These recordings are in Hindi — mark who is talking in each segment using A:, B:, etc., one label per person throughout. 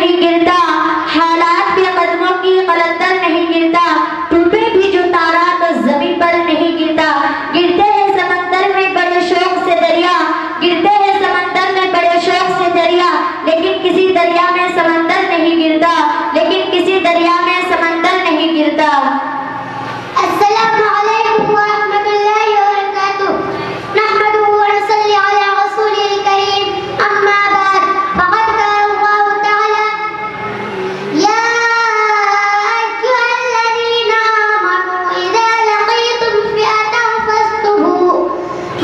A: नहीं गिरता, हालात के कदमों की कलंदर नहीं गिरता, टूटे भी जो तारा तो जमीन पर नहीं गिरता। गिरते हैं समंदर में बड़े शौक से दरिया, गिरते हैं समंदर में बड़े शौक से दरिया, लेकिन किसी दरिया में समंदर नहीं गिरता, लेकिन किसी दरिया में समंदर नहीं गिरता।
B: अस्सलामु अलैकुम व रहमतुल्लाहि व बरकातुहू। नहमदुहु व नसल्ली अला रसूलिल करीम, अम्मा बाद। फ़क़द क़ाल अल्लाहु तआला या अय्युहल्लज़ीना आमनू इज़ा लक़ीतुम फ़िअतन फ़स्बुतू।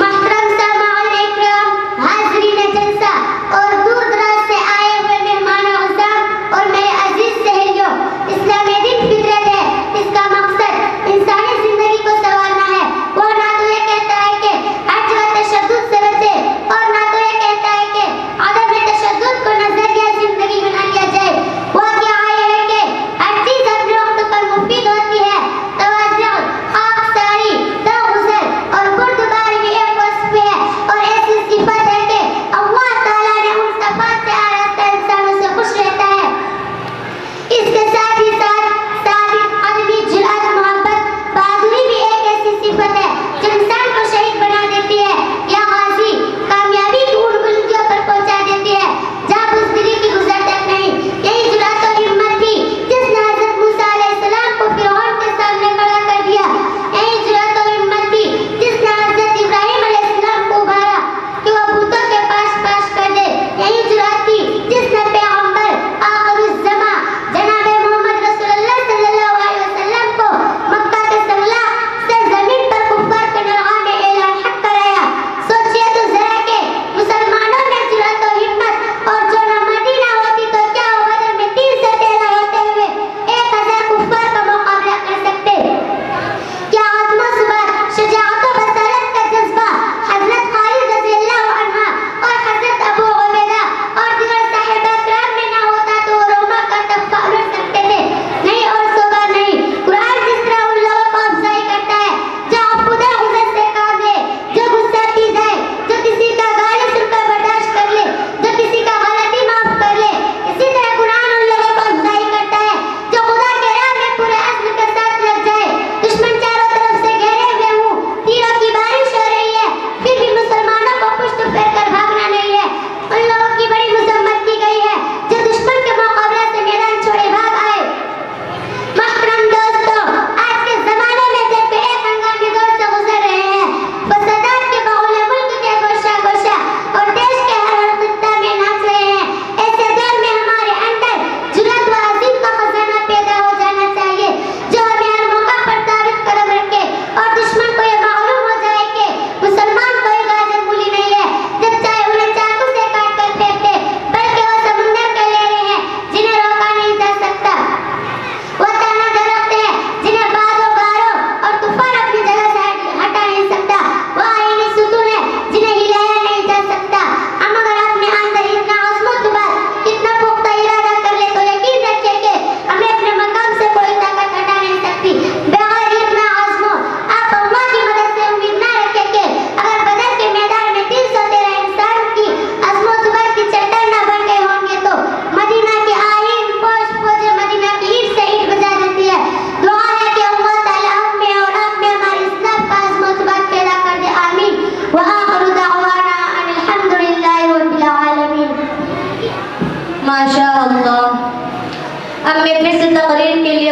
B: मोहतरम सामाईन इकराम, हाज़रीन जलसा और दूर दराज से आए हुए मेहमानों अज़ाम और मेरे अजीज सहेलियों, इस्लाम एक दिन फितरत है। इसका मकसद इंसानी जिंदगी को संवारना है। वो ना तो ये कहता है कि हर जगह तशद्दुद से बचे और ना तो ये कहता है कि अदम तशद्दुद को नजरिया जिंदगी बना लिया जाए। वो क्या है कि हर चीज अपने वक्त पर मुफीद होती है। तवज्जो, खाकसारी, दरगुजर और बुर्दबारी भी एक वस्फ है और ऐसी सिफत है कि अल्लाह ताला ने उन सिफात से आरास्ता इंसानों से खुश रहता है। इसके साथ ही साथ साबित कदमी, जुरात, मोहब्बत, बहादुरी भी एक ऐसी सिफत है जो इंसान को शहीद बना देती है या गाजी कामयाबी की उन बुलंदियों पर पहुंचा देती है जहाँ बुज़दिली की गुज़र तक नहीं। यही जुरात और हिम्मत थी जिसने हज़रत मूसा अलैहिस्सलाम को फिरौन के सामने खड़ा कर दिया। यही जुरात और हिम्मत थी जिसने हज़रत इब्राहीम अलैहिस्सलाम को उभारा कि वह भूतों के पास कर दे। यही जुरात थी जिसने पैगंबर आखिरुज़्ज़मा जनाब मोहम्मद रसूलुल्लाह सल्लल्लाहु अलैहि वसल्लम को मक्का के संगला से जमीन पर कुफ्फार के नरगा में ऐलान हक कराया। सोचिए तो जरा के मुसलमानों में जुर्रत और हिम्मत, और जो न मदीना होती तो क्या वो बदर में 3 से 13 होते हुए 1000 कुफ्फार का मुकाबला कर सकते। क्या आज़म सुबह, शुजाअत और बसारत का जज्बा हजरत खालिद रज़ियल्लाहु अन्हा और हजरत अबू उबैदा और दीगर साहिबा किराम में ना होता तो वो रोमा का तख्ता उलट सकते थे? नहीं और सोबा नहीं। कुरान जिस तरह उन लोगों को अफजाई करता है जो खुदा गुज़र से काम ले, जो गुस्सा पी जाए, जो किसी का गाली सुनकर बर्दाश्त कर ले, जो किसी का गलती माफ कर ले, इसी तरह कुरान उन लोगों को अफजाई करता है जो खुदा के राह में पूरे अज़्म के साथ लग जाए। दुश्मन चारों तरफ से घेरे हुए हों, तीरों की बारिश हो रही है, फिर भी मुसलमानों को पुश्त फेर कर भागना नहीं है। उन लोगों की बड़ी मजम्मत की गई है जो दुश्मन के मुकाबला से मैदान छोड़े भाग आए। मोहतरम दोस्तों, आज के जमाने में जब एक हंगामी दौर से गुजर रहे हैं, फसादात के माहौल मुल्क के गोशा गोशा और देश के हर खित्ता में नाच रहे हैं, ऐसे दौर में हमारे अंदर जुर्रत व अज़ीम का खजाना पैदा हो जाना चाहिए जो हमें हर मौका पर साबित कदम रखे और दुश्मन को ये मालूम हो जाए कि मुसलमान कोई गाजर मूली नहीं है जब चाहे उन्हें चाकू से काट कर फेंक दे, बल्कि वो समुंदर के लहरें हैं जिन्हें रोका नहीं जा सकता। वो तना दरख्त है जिन्हें बादल, गारों और तूफान अपनी जगह से हटा नहीं सकता। वो आईने सुतून है जिन्हें हिलाया नहीं जा सकता। हम अगर अपने अंदर इतना अज़्म तुबार, इतना पुख्ता इरादा कर ले तो यकीन रखिए कि हमें अपने मकाम से कोई ताकत हटा नहीं सकती। बगैर इतना अज़्म आप अल्लाह की मदद से उम्मीद ना रखें कि अगर बदर के मैदान में 313 इंसान की अज़्म तुबार की चट्टान न बन गए होंगे तो मदीना के आईन फौज मदीना की ईंट से ईंट बजा देती है। दुआ है कि अल्लाह ताला हम में और आप में हमारे इस्लाम का अज़्म तुबार पैदा कर दे। आमीन व आखिरु दअवाना अल्हम्दुलिल्लाहि रब्बिल आलमीन।
A: माशाअल्लाह। अब मैं फिर से तकरीर के लिए